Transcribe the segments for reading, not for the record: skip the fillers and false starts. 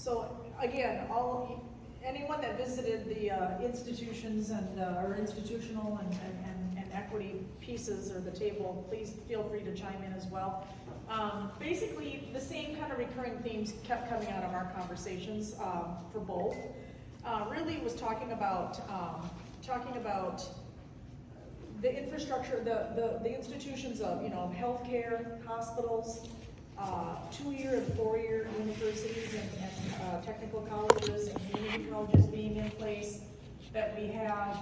So again, anyone that visited the institutions and or institutional and equity pieces or the table, please feel free to chime in as well. Basically, the same kind of recurring themes kept coming out of our conversations for both. Really was talking about the infrastructure, the institutions of, healthcare, hospitals, 2-year and 4-year universities and technical colleges and community colleges being in place, that we have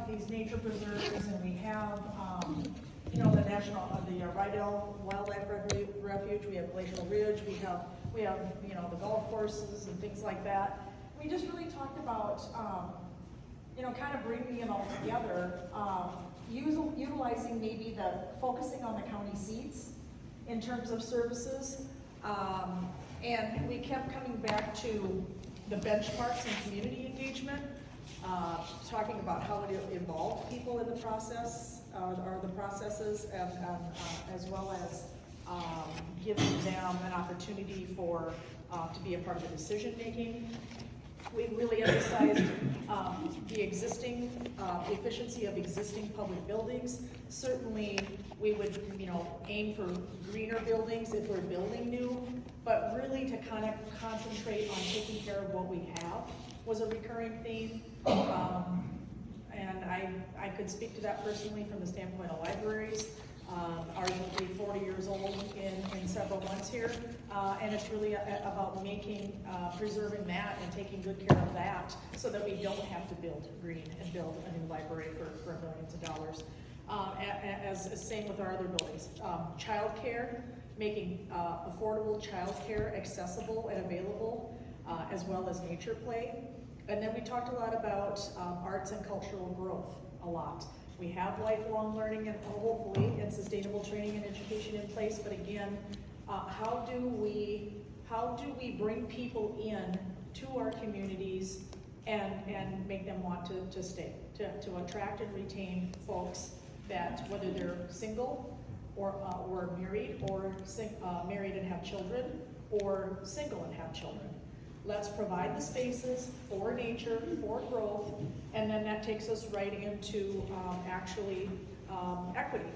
these nature preserves, and we have the Rydell Wildlife Refuge, we have Glacial Ridge, we have the golf courses and things like that. We just really talked about kind of bringing it all together, utilizing maybe focusing on the county seats in terms of services, and we kept coming back to the benchmarks and community engagement, talking about how it involved people in the process, or the processes, and as well as giving them an opportunity to be a part of the decision making. We really emphasized the existing efficiency of existing public buildings. Certainly, we would aim for greener buildings if we're building new, but really to kind of concentrate on taking care of what we have was a recurring theme. And I could speak to that personally from the standpoint of libraries. Ours will be 40 years old in several months here, and it's really about preserving that and taking good care of that, so that we don't have to build green and build a new library for millions of dollars. As same with our other buildings. Childcare, making affordable childcare accessible and available, as well as nature play. And then we talked a lot about arts and cultural growth, a lot. We have lifelong learning and hopefully and sustainable training and education in place, but again, how do we bring people in to our communities and make them want to stay, to attract and retain folks that, whether they're single or married, or married and have children, or single and have children. Let's provide the spaces for nature, for growth, and then that takes us right into equity.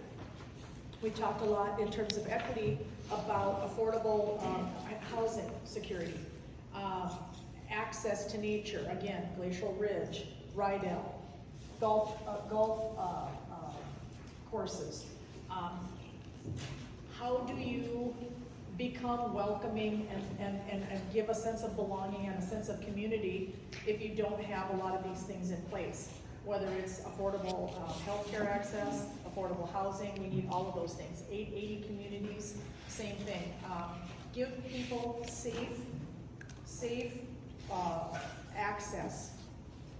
We talked a lot in terms of equity about affordable housing security, access to nature, again, Glacial Ridge, Rydell, golf courses. How do you become welcoming and give a sense of belonging and a sense of community if you don't have a lot of these things in place? Whether it's affordable healthcare access, affordable housing, we need all of those things. 880 communities, same thing. Give people safe access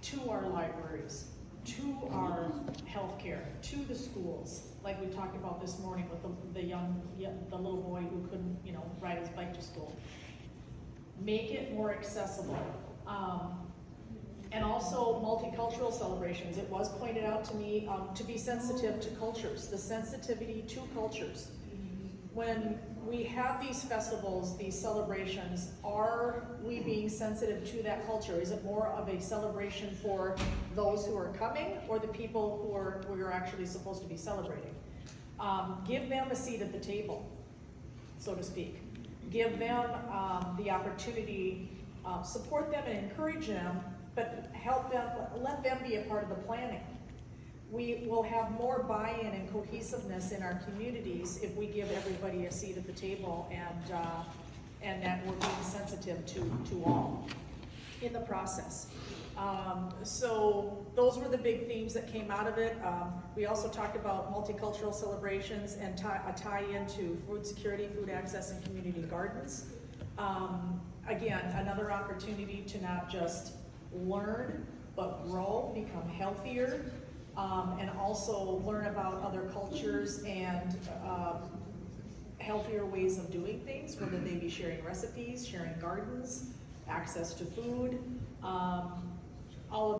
to our libraries, to our healthcare, to the schools, like we talked about this morning with the little boy who couldn't, ride his bike to school. Make it more accessible. And also multicultural celebrations. It was pointed out to me to be sensitive to cultures, the sensitivity to cultures. When we have these festivals, these celebrations, are we being sensitive to that culture? Is it more of a celebration for those who are coming, or the people who are actually supposed to be celebrating? Give them a seat at the table, so to speak. Give them the opportunity, support them and encourage them, but help them, let them be a part of the planning. We will have more buy-in and cohesiveness in our communities if we give everybody a seat at the table, and that we're being sensitive to all in the process. So those were the big themes that came out of it. We also talked about multicultural celebrations and a tie into food security, food access, and community gardens. Again, another opportunity to not just learn, but grow, become healthier, and also learn about other cultures and healthier ways of doing things, whether they be sharing recipes, sharing gardens, access to food, all of